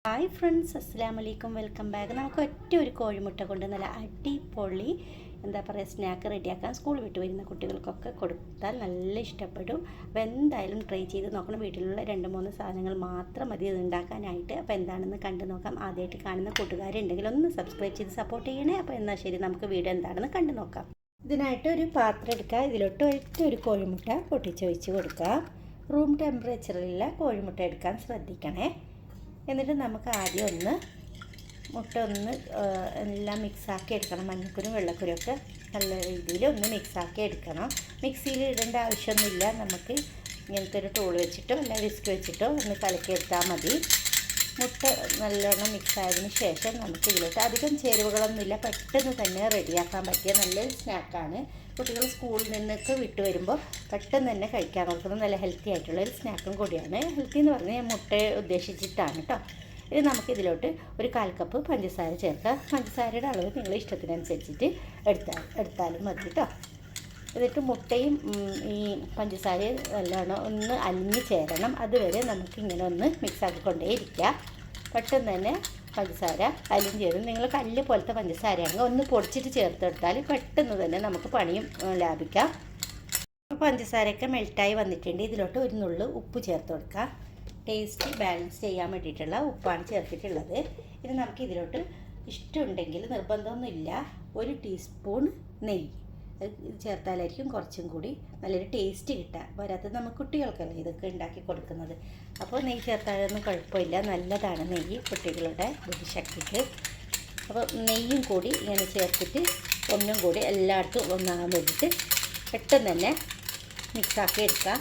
Hi friends, അസ്സലാമു അലൈക്കും. Welcome back. നമുക്ക് ഒറ്റ ഒരു കോഴിമുട്ട കൊണ്ട് നല്ല അടിപൊളി എന്താ പറയുക സ്നാക്ക് റെഡിയാക്കാൻ സ്കൂൾ വിട്ട് വരുന്ന കുട്ടികൾക്കൊക്കെ കൊടുത്താൽ നല്ല ഇഷ്ടപ്പെടും. അപ്പോൾ എന്തായാലും ട്രൈ ചെയ്ത് നോക്കണം. വീട്ടിലുള്ള 2-3 സാധനങ്ങൾ മാത്രം മതി ഇത് ഉണ്ടാക്കാനായിട്ട്. അപ്പോൾ എന്താണെന്ന് കണ്ടു നോക്കാം. ആദ്യമായിട്ട് കാണുന്ന കൂട്ടുകാരുണ്ടെങ്കിൽ ഒന്ന് സബ്സ്ക്രൈബ് ചെയ്ത് സപ്പോർട്ട് ചെയ്യണേ. അപ്പോൾ എന്നാൽ ശരി, നമുക്ക് വീഡിയോ എന്താണെന്ന് കണ്ടു നോക്കാം. ഇതിനായിട്ട് ഒരു പാത്രം എടുക്കുക. ഇതിലോട്ട് ഒരു കോഴിമുട്ട പൊട്ടിച്ചൊഴിച്ച് കൊടുക്കുക. റൂം ടെമ്പറേച്ചറിലുള്ള കോഴിമുട്ട എടുക്കാൻ ശ്രദ്ധിക്കണേ. എന്നിട്ട് നമുക്ക് ആദ്യം മുട്ട എല്ലാം മിക്സാക്കി എടുക്കണം. മഞ്ഞൾക്കുരും വെള്ളക്കുരും ഒക്കെ നല്ല രീതിയിൽ മിക്സാക്കി എടുക്കണം. മിക്സിയിൽ ഇടേണ്ട ആവശ്യമൊന്നുമില്ല. നമുക്ക് ഇങ്ങനത്തെ ഒരു ടൂൾ വെച്ചിട്ടോ അല്ല വിസ്ക് വെച്ചിട്ടോ കലക്കിയെടുത്താൽ മതി. മുട്ട നല്ലോണം മിക്സായതിന് ശേഷം നമുക്ക് ഇതിലോട്ട് അധികം ചേരുവകളൊന്നുമില്ല, പെട്ടെന്ന് തന്നെ റെഡിയാക്കാൻ പറ്റിയ നല്ലൊരു സ്നാക്കാണ്. കുട്ടികൾ സ്കൂളിൽ നിന്നൊക്കെ വിട്ട് വരുമ്പോൾ പെട്ടെന്ന് തന്നെ കഴിക്കാൻ കൊടുക്കുന്ന നല്ല ഹെൽത്തി ആയിട്ടുള്ളൊരു സ്നാക്കും കൂടിയാണ്. ഹെൽത്തി എന്ന് പറഞ്ഞാൽ മുട്ട ഉദ്ദേശിച്ചിട്ടാണ് കേട്ടോ. ഇനി നമുക്കിതിലോട്ട് ഒരു 1/4 കപ്പ് പഞ്ചസാര ചേർക്കാം. പഞ്ചസാരയുടെ അളവ് നിങ്ങളുടെ ഇഷ്ടത്തിനനുസരിച്ചിട്ട് എടുത്താലും മതി കേട്ടോ. എന്നിട്ട് മുട്ടയും ഈ പഞ്ചസാരയും നല്ലോണം അലിഞ്ഞ് ചേരണം. അതുവരെ നമുക്കിങ്ങനെ മിക്സാക്കിക്കൊണ്ടേ ഇരിക്കുക. പെട്ടെന്ന് തന്നെ പഞ്ചസാര അലിഞ്ഞ് ചേരും. നിങ്ങൾ കല്ല് പോലത്തെ പഞ്ചസാരയാണെങ്കിൽ പൊടിച്ചിട്ട് ചേർത്തെടുത്താൽ പെട്ടെന്ന് തന്നെ നമുക്ക് പണിയും ലാഭിക്കാം. പഞ്ചസാരയൊക്കെ മെൽറ്റായി വന്നിട്ടുണ്ട്. ഇതിലോട്ട് ഒരു നുള്ളു ഉപ്പ് ചേർത്ത് കൊടുക്കുക. ടേസ്റ്റ് ബാലൻസ് ചെയ്യാൻ വേണ്ടിയിട്ടുള്ള ഉപ്പാണ് ചേർത്തിട്ടുള്ളത്. ഇനി നമുക്ക് ഇതിലോട്ട് ഇഷ്ടമുണ്ടെങ്കിൽ, നിർബന്ധമൊന്നുമില്ല, 1 ടീസ്പൂൺ നെയ്യ് ചേർത്താലായിരിക്കും കുറച്ചും കൂടി നല്ലൊരു ടേസ്റ്റ് കിട്ടുക. വരാത്തത് നമുക്ക് കുട്ടികൾക്കല്ലേ ഇതൊക്കെ ഉണ്ടാക്കി കൊടുക്കുന്നത്. അപ്പോൾ നെയ്യ് ചേർത്താലൊന്നും കുഴപ്പമില്ല, നല്ലതാണ് നെയ്യ് കുട്ടികളുടെ ബുദ്ധിശക്തിക്ക്. അപ്പോൾ നെയ്യും കൂടി ഇങ്ങനെ ചേർത്തിട്ട് ഒന്നും കൂടി എല്ലായിടത്തും ഒന്നാകാൻ വേണ്ടിയിട്ട് പെട്ടെന്ന് തന്നെ മിക്സാക്കി എടുക്കുക.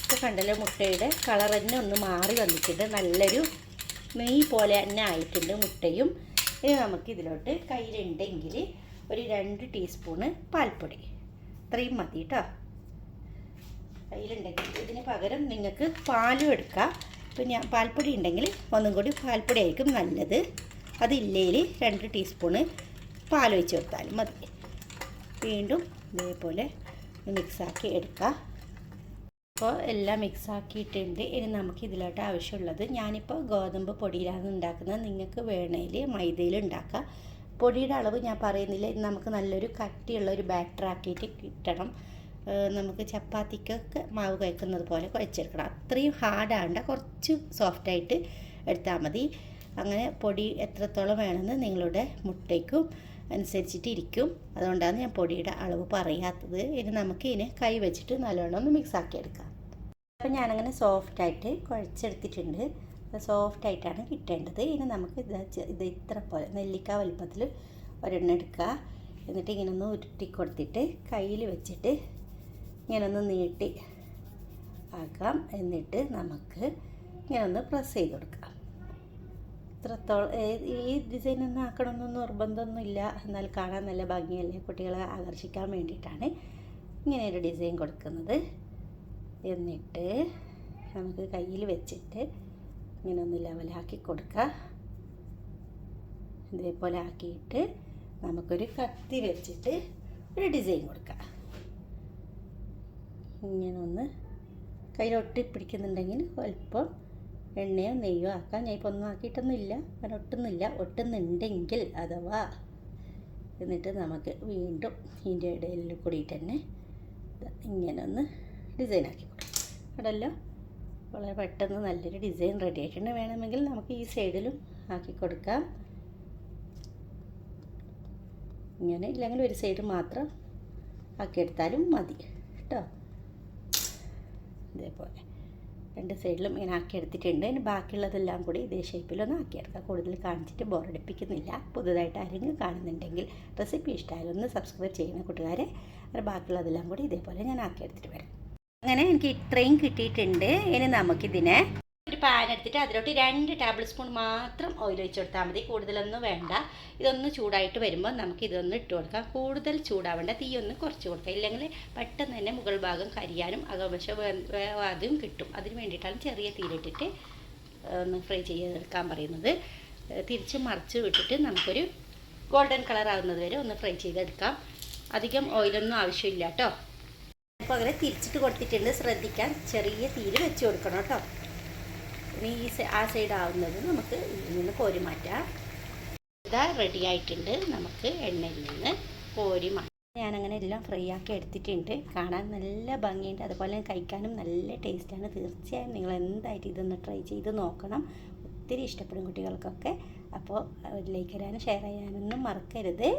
ഇപ്പോൾ കണ്ടല്ലോ, മുട്ടയുടെ കളർ തന്നെ മാറി വന്നിട്ടുണ്ട്. നല്ലൊരു നെയ്യ് പോലെ തന്നെ ആയിട്ടുണ്ട് മുട്ടയും. ഇനി നമുക്ക് ഇതിലോട്ട് കയ്യിലുണ്ടെങ്കിൽ ഒരു 2 ടീസ്പൂണ് പാൽപ്പൊടി, ഇത്രയും മതി കേട്ടോ. കയ്യിലുണ്ടെങ്കിൽ ഇതിന് പകരം നിങ്ങൾക്ക് പാലും എടുക്കാം. ഇപ്പം പാൽപ്പൊടി ഉണ്ടെങ്കിൽ ഒന്നും കൂടി പാൽപ്പൊടി ആയിരിക്കും നല്ലത്. അതില്ലെങ്കിൽ 2 ടീസ്പൂണ് പാൽ ഒഴിച്ച് കൊടുത്താലും മതി. വീണ്ടും ഇതേപോലെ മിക്സാക്കി എടുക്കുക. അപ്പോൾ എല്ലാം മിക്സാക്കിയിട്ടുണ്ട്. ഇനി നമുക്ക് ഇതിലോട്ട് ആവശ്യമുള്ളത്, ഞാനിപ്പോൾ ഗോതമ്പ് പൊടിയിലാണ് ഉണ്ടാക്കുന്നത്. നിങ്ങൾക്ക് വേണമെങ്കിൽ മൈദയിൽ ഉണ്ടാക്കാം. പൊടിയുടെ അളവ് ഞാൻ പറയുന്നില്ല. നമുക്ക് നല്ലൊരു കട്ടിയുള്ള ഒരു ബാറ്റർ ആക്കിയിട്ട് കിട്ടണം. നമുക്ക് ചപ്പാത്തിക്കൊക്കെ മാവ് കുഴക്കുന്നത് പോലെ കുഴച്ചെടുക്കണം. അത്രയും ഹാർഡാണ്ട, കുറച്ച് സോഫ്റ്റായിട്ട് എടുത്താൽ മതി. അങ്ങനെ പൊടി എത്രത്തോളം വേണമെന്ന് നിങ്ങളുടെ മുട്ടയ്ക്കും അനുസരിച്ചിട്ട് ഇരിക്കും. അതുകൊണ്ടാണ് ഞാൻ പൊടിയുടെ അളവ് പറയാത്തത്. ഇനി നമുക്ക് ഇതിനെ കൈ വെച്ചിട്ട് നല്ലോണം മിക്സാക്കി എടുക്കാം. അപ്പോൾ ഞാനങ്ങനെ സോഫ്റ്റായിട്ട് കുഴച്ചെടുത്തിട്ടുണ്ട്. സോഫ്റ്റായിട്ടാണ് കിട്ടേണ്ടത്. ഇനി നമുക്ക് ഇത് ഇത്ര പോലെ നെല്ലിക്ക വലുപ്പത്തിൽ ഒരെണ്ണം എടുക്കുക. എന്നിട്ട് ഇങ്ങനെ ഉരുട്ടി കൊടുത്തിട്ട് കയ്യിൽ വെച്ചിട്ട് ഇങ്ങനെ നീട്ടി ആക്കാം. എന്നിട്ട് നമുക്ക് ഇങ്ങനെ പ്രസ് ചെയ്ത് കൊടുക്കാം. ഇത്രത്തോളം ഈ ഡിസൈനൊന്നും ആക്കണമെന്നൊന്നും നിർബന്ധമൊന്നുമില്ല. എന്നാൽ കാണാൻ നല്ല ഭംഗിയല്ലേ, കുട്ടികളെ ആകർഷിക്കാൻ വേണ്ടിയിട്ടാണ് ഇങ്ങനെ ഒരു ഡിസൈൻ കൊടുക്കുന്നത്. എന്നിട്ട് നമുക്ക് കയ്യിൽ വെച്ചിട്ട് ഇങ്ങനെ ലെവലാക്കി കൊടുക്കുക. ഇതേപോലെ ആക്കിയിട്ട് നമുക്കൊരു കത്തി വെച്ചിട്ട് ഒരു ഡിസൈൻ കൊടുക്കുക. ഇങ്ങനെ കയ്യിലൊട്ടി പിടിക്കുന്നുണ്ടെങ്കിൽ അല്പം എണ്ണയോ നെയ്യോ ആക്കാം. ഞാൻ ഇപ്പോൾ ഒന്നും ആക്കിയിട്ടൊന്നുമില്ല, ഞാൻ ഒട്ടുന്നുണ്ടെങ്കിൽ അഥവാ. എന്നിട്ട് നമുക്ക് വീണ്ടും ഇതിൻ്റെ ഇടയിൽ കൂടിയിട്ട് തന്നെ ഇങ്ങനെ ഡിസൈനാക്കി കൊടുക്കാം. അടല്ലോ, വളരെ പെട്ടെന്ന് നല്ലൊരു ഡിസൈൻ റെഡി ആയിട്ടുണ്ട്. വേണമെങ്കിൽ നമുക്ക് ഈ സൈഡിലും ആക്കി കൊടുക്കാം. ഇങ്ങനെ ഇല്ലെങ്കിൽ ഒരു സൈഡ് മാത്രം ആക്കിയെടുത്താലും മതി കേട്ടോ. ഇതേപോലെ 2 സൈഡിലും ഇങ്ങനെ ആക്കിയെടുത്തിട്ടുണ്ട്. ഇനി ബാക്കിയുള്ളതെല്ലാം കൂടി ഇതേ ഷേപ്പിലൊന്ന് ആക്കിയെടുക്കാം. കൂടുതൽ കാണിച്ചിട്ട് ബോറടിപ്പിക്കുന്നില്ല. പുതുതായിട്ട് ആരെങ്കിലും കാണുന്നുണ്ടെങ്കിൽ റെസിപ്പി ഇഷ്ടമായാലും സബ്സ്ക്രൈബ് ചെയ്യുന്ന കൂട്ടുകാരെ. ബാക്കിയുള്ളതെല്ലാം കൂടി ഇതേപോലെ ഞാൻ ആക്കിയെടുത്തിട്ട് വരാം. അങ്ങനെ എനിക്ക് ഇത്രയും കിട്ടിയിട്ടുണ്ട്. ഇനി നമുക്കിതിനെ ഒരു പാൻ എടുത്തിട്ട് അതിലോട്ട് 2 ടേബിൾ സ്പൂൺ മാത്രം ഓയിൽ ഒഴിച്ച് കൊടുത്താൽ മതി. കൂടുതലൊന്നും വേണ്ട. ഇതൊന്ന് ചൂടായിട്ട് വരുമ്പോൾ നമുക്ക് ഇതൊന്ന് ഇട്ട് കൊടുക്കാം. കൂടുതൽ ചൂടാവേണ്ട, തീ കുറച്ച് കൊടുക്കുക. ഇല്ലെങ്കിൽ പെട്ടെന്ന് തന്നെ മുകൾ ഭാഗം കരിയാനും അകവശം വേവാതെയും കിട്ടും. അതിന് വേണ്ടിയിട്ടാണ് ചെറിയ തീയിലിട്ടിട്ട് ഒന്ന് ഫ്രൈ ചെയ്തെടുക്കാൻ പറയുന്നത്. തിരിച്ച് മറിച്ച് വിട്ടിട്ട് നമുക്കൊരു ഗോൾഡൻ കളർ ആകുന്നത് വരെ ഒന്ന് ഫ്രൈ ചെയ്തെടുക്കാം. അധികം ഓയിലൊന്നും ആവശ്യമില്ല കേട്ടോ. അപ്പോൾ അങ്ങനെ തിരിച്ചിട്ട് കൊടുത്തിട്ടുണ്ട്. ശ്രദ്ധിക്കാൻ, ചെറിയ തീയിൽ വെച്ച് കൊടുക്കണം കേട്ടോ. ഇനി ആ സൈഡ് ആവുന്നത് നമുക്ക് ഇതിൽ നിന്ന് കോരി മാറ്റാം. ഇതാ റെഡി ആയിട്ടുണ്ട്. നമുക്ക് എണ്ണയിൽ നിന്ന് കോരി മാറ്റാം. ഞാനങ്ങനെ എല്ലാം ഫ്രൈ ആക്കി എടുത്തിട്ടുണ്ട്. കാണാൻ നല്ല ഭംഗിയുണ്ട്, അതുപോലെ കഴിക്കാനും നല്ല ടേസ്റ്റാണ്. തീർച്ചയായും നിങ്ങൾ എന്തായിട്ട് ഇതൊന്ന് ട്രൈ ചെയ്ത് നോക്കണം. ഒത്തിരി ഇഷ്ടപ്പെടും കുട്ടികൾക്കൊക്കെ. അപ്പോൾ ലൈക്ക് ചെയ്യാനും ഷെയർ ചെയ്യാനൊന്നും മറക്കരുത്.